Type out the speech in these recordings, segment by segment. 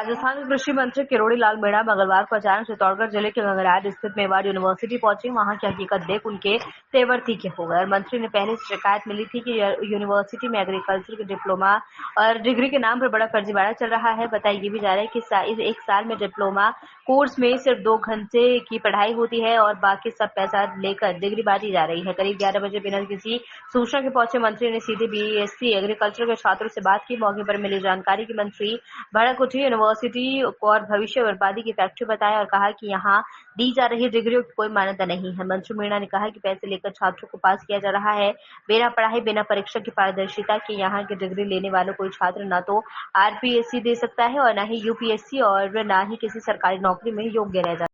राजस्थान के कृषि मंत्री किरोड़ी लाल मीणा मंगलवार को अचानक चित्तौड़गढ़ जिले के गंगराट स्थित मेवाड़ यूनिवर्सिटी पहुंचे। वहां की हकीकत देख उनके तेवर तीखे हो गए और मंत्री ने पहले से शिकायत मिली थी कि यूनिवर्सिटी में एग्रीकल्चर के डिप्लोमा और डिग्री के नाम पर बड़ा फर्जीवाड़ा चल रहा है। बताया ये भी जा रहा है कि एक साल में डिप्लोमा कोर्स में सिर्फ 2 घंटे की पढ़ाई होती है और बाकी सब पैसा लेकर डिग्री बांटी जा रही है। करीब 11 बजे बिना किसी सूचना के पहुंचे मंत्री ने सीधे बीएससी एग्रीकल्चर के छात्रों से बात की। मौके पर मिली जानकारी की मंत्री भड़क उठी, यूनिवर्सिटी को और भविष्य बर्बादी की फैक्ट्री बताया और कहा कि यहाँ दी जा रही डिग्रियों की कोई मान्यता नहीं है। मंत्री मीणा ने कहा कि पैसे लेकर छात्रों को पास किया जा रहा है, बिना पढ़ाई बिना परीक्षा की पारदर्शिता के यहाँ की डिग्री लेने वालों कोई छात्र न तो आरपीएससी दे सकता है और न ही यूपीएससी और न ही किसी सरकारी नौकरी में योग्य रह जाता है।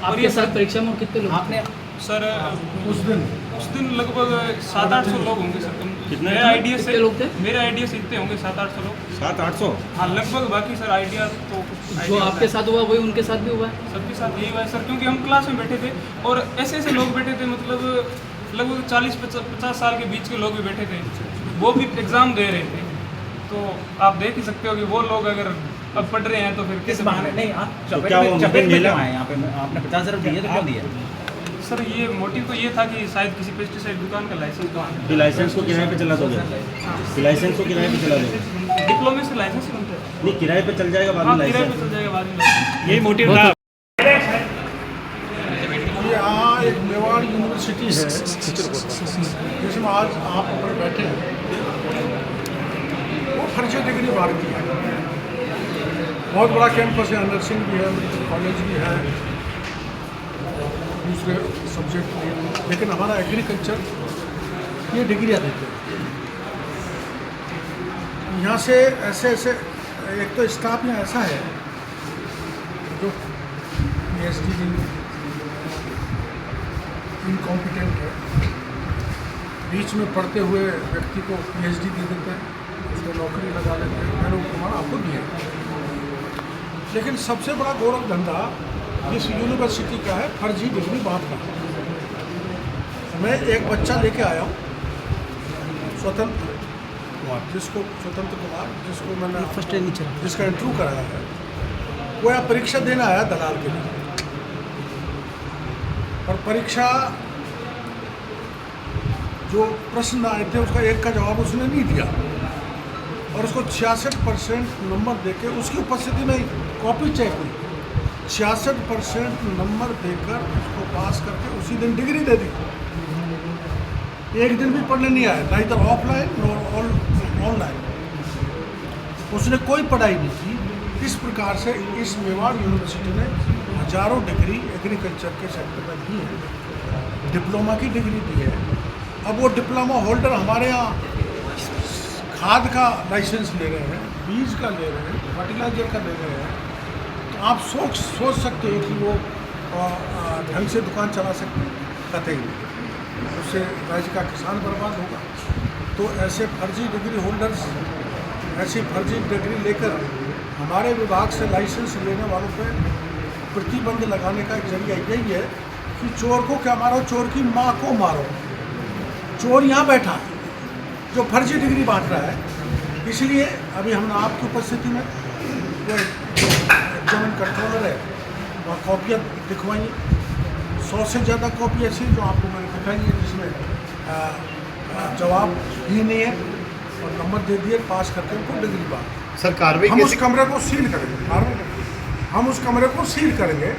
आपके साथ परीक्षा में कितने लोग आपने सर उस दिन लगभग 700-800 लोग होंगे सर। कितने मेरे आइडिया से लोग थे? मेरे आइडिया से इतने होंगे 700-800 लोग। 700-800 हाँ लगभग। बाकी सर आइडिया तो जो आपके साथ हुआ वही उनके साथ भी हुआ है? सबके साथ यही हुआ है सर, क्योंकि हम क्लास में बैठे थे और ऐसे लोग बैठे थे, मतलब लगभग 40-50 साल के बीच के लोग भी बैठे थे, वो भी एग्ज़ाम दे रहे थे। तो आप देख ही सकते हो कि वो लोग अगर अब पढ़ रहे हैं तो फिर किस बहाने नहीं आप चपेट में क्यों आए यहाँ पे? आपने 50,000 दिए तो क्यों दिए? सर ये मोटिव तो ये था कि शायद किसी पेस्टिसाइड दुकान का लाइसेंस तो आना। लाइसेंस को किराए पे चला दोगे? लाइसेंस को किराए पे चला दोगे? डिप्लोमे से लाइसेंस बनता है। नहीं, किराए पे चल जाएगा बाद में किराए लाइसेंस। पे चल जाएगा बाद में। यही मोटिव था। यहाँ एक मेवाड़ यूनिवर्सिटी है जिसमें आज आप ऊपर बैठे हैं, वो फर्जी डिग्री मारती है। बहुत बड़ा कैंपस है, नर्सिंग भी है, मेडिकल कॉलेज भी है, दूसरे सब्जेक्ट भी, लेकिन हमारा एग्रीकल्चर ये डिग्रियाँ देते हैं। यहाँ से ऐसे एक तो स्टाफ यहाँ ऐसा है जो पीएचडी इनकॉम्पिटेंट है, बीच में पढ़ते हुए व्यक्ति को पीएचडी दे देते हैं, उसको नौकरी लगा लेते हैं। मैंने हमारा आपको दिया, लेकिन सबसे बड़ा गौरव धंधा इस यूनिवर्सिटी का है फर्जी डिग्री बांटना। मैं एक बच्चा लेके आया हूँ, स्वतंत्र कुमार, जिसको मैंने फर्स्ट टाइम चला, जिसका इंटरव्यू कराया है, वो यहाँ परीक्षा देने आया दलाल के लिए, और परीक्षा जो प्रश्न आए थे उसका एक का जवाब उसने नहीं दिया और उसको 66% नंबर देके उसकी उपस्थिति में कॉपी चेक हुई, 66% नंबर देकर उसको पास करके उसी दिन डिग्री दे दी। एक दिन भी पढ़ने नहीं आया, ना इधर ऑफलाइन और ऑनलाइन, उसने कोई पढ़ाई नहीं की। इस प्रकार से इस मेवाड़ यूनिवर्सिटी ने हजारों डिग्री एग्रीकल्चर के सेक्टर में दी है, डिप्लोमा की डिग्री दी है। अब वो डिप्लोमा होल्डर हमारे यहाँ खाद का लाइसेंस ले रहे हैं, बीज का ले रहे हैं, फर्टिलाइजर का ले रहे हैं, तो आप सोच सकते हो कि वो ढंग से दुकान चला सकते हैं? कतई नहीं, उससे राज्य का किसान बर्बाद होगा। तो ऐसे फर्जी डिग्री होल्डर्स ऐसी फर्जी डिग्री लेकर हमारे विभाग से लाइसेंस लेने वालों पर प्रतिबंध लगाने का एक जरिया यही है कि चोर को क्या मारो, चोर की माँ को मारो। चोर यहाँ बैठा है जो फर्जी डिग्री बांट रहा है। इसलिए अभी हमने आपकी उपस्थिति में जो एग्जामिन कंट्रोलर है वहाँ कॉपियाँ दिखवाई, 100 से ज़्यादा कॉपी ऐसी जो आपको मैंने दिखाई है, जिसमें जवाब ही नहीं है और नंबर दे दिए, पास करके उनको डिग्री बांट। सर कार्रवाई हम उस कमरे को सील करेंगे, हम उस कमरे को सील करेंगे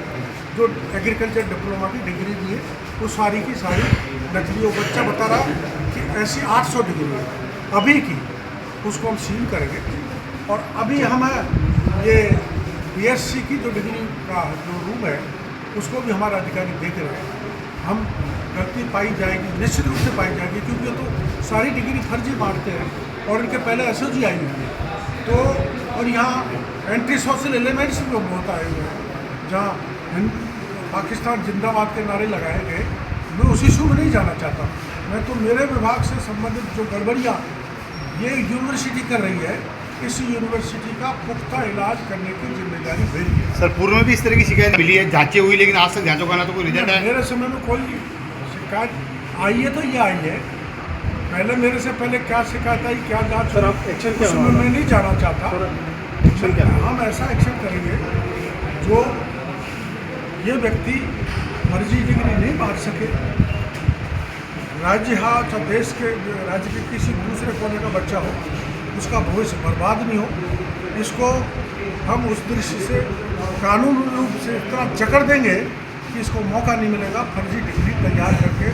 जो एग्रीकल्चर डिप्लोमा की डिग्री दी है, वो सारी की सारी नकली। वो बच्चा बता रहा कि ऐसी 800 डिग्री है अभी की, उसको हम सील करेंगे। और अभी हम ये बीएससी की जो डिग्री का जो रूम है उसको भी हमारा अधिकारी देख रहे हैं। हम गलती पाई जाएगी, निश्चित रूप से पाई जाएगी, क्योंकि ये तो सारी डिग्री फर्जी बांटते हैं और इनके पहले एसओजी आई हुई है। तो और यहाँ एंटी सोशल एलिमेंट्स भी बहुत आए हुए हैं, जहाँ पाकिस्तान जिंदाबाद के नारे लगाए गए। मैं उस इशू में नहीं जाना चाहता, मैं तो मेरे विभाग से संबंधित जो गड़बड़ियाँ ये यूनिवर्सिटी कर रही है, इस यूनिवर्सिटी का पुख्ता इलाज करने की जिम्मेदारी मेरी है। सर पूर्व में भी इस तरह की शिकायत मिली है, जांचें हुई, लेकिन आज तक जांचों का ना तो कोई रिजल्ट है। मेरे समय में कोई शिकायत आई है तो ये आई है, पहले मेरे से पहले क्या शिकायत आई, क्या जांच, उसमें मैं नहीं जाना चाहता। एक्शन क्या है? हम ऐसा एक्शन करेंगे जो ये व्यक्ति फर्जी डिग्री नहीं मार सके, राज्य चाहे देश के राज्य के किसी दूसरे कोने का बच्चा हो, उसका भविष्य बर्बाद नहीं हो। इसको हम उस दृष्टि से कानूनी रूप से इतना जकड़ देंगे कि इसको मौका नहीं मिलेगा फर्जी डिग्री तैयार करके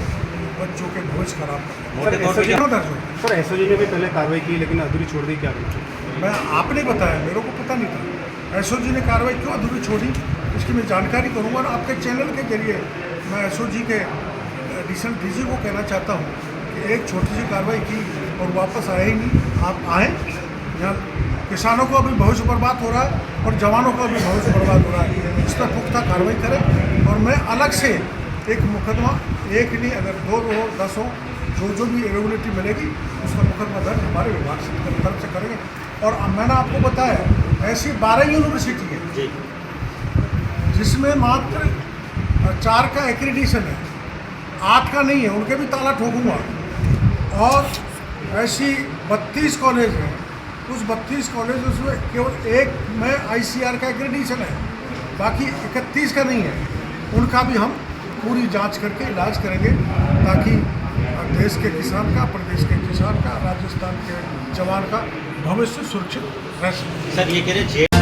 बच्चों के भविष्य खराब करने का। दर्ज हो सर एसओजी ने भी पहले कार्रवाई की लेकिन अधूरी छोड़ दी, क्या करें? मैं आपने बताया, मेरे को पता नहीं था एसओजी ने कार्रवाई क्यों अधूरी छोड़ी, इसकी मैं जानकारी करूँगा और आपके चैनल के जरिए मैं एसओजी के एडिशनल डीजी को कहना चाहता हूँ कि एक छोटी सी कार्रवाई की और वापस आए ही नहीं। आप आएँ, यहाँ किसानों को अभी भविष्य बर्बाद हो रहा है और जवानों का भी भविष्य बर्बाद हो रहा है, इस पर पुख्ता कार्रवाई करें। और मैं अलग से एक मुकदमा, एक नहीं अगर 2 हो 10 हो, जो भी इरेगुलरिटी मिलेगी उसका मुकदमा दर्ज हमारे विभाग से तरफ से करेंगे। और मैंने आपको बताया ऐसी 12 यूनिवर्सिटी है जिसमें मात्र 4 का एक्रेडिशन है, 8 का नहीं है, उनके भी ताला ठोकूंगा। और ऐसी 32 कॉलेज हैं, उस 32 कॉलेज में केवल 1 में ICR का एक्रेडिशन है, बाकी 31 का नहीं है। उनका भी हम पूरी जांच करके इलाज करेंगे ताकि देश के किसान का, प्रदेश के किसान का, राजस्थान के जवान का भविष्य सुरक्षित रह सके। सर ये कह रहे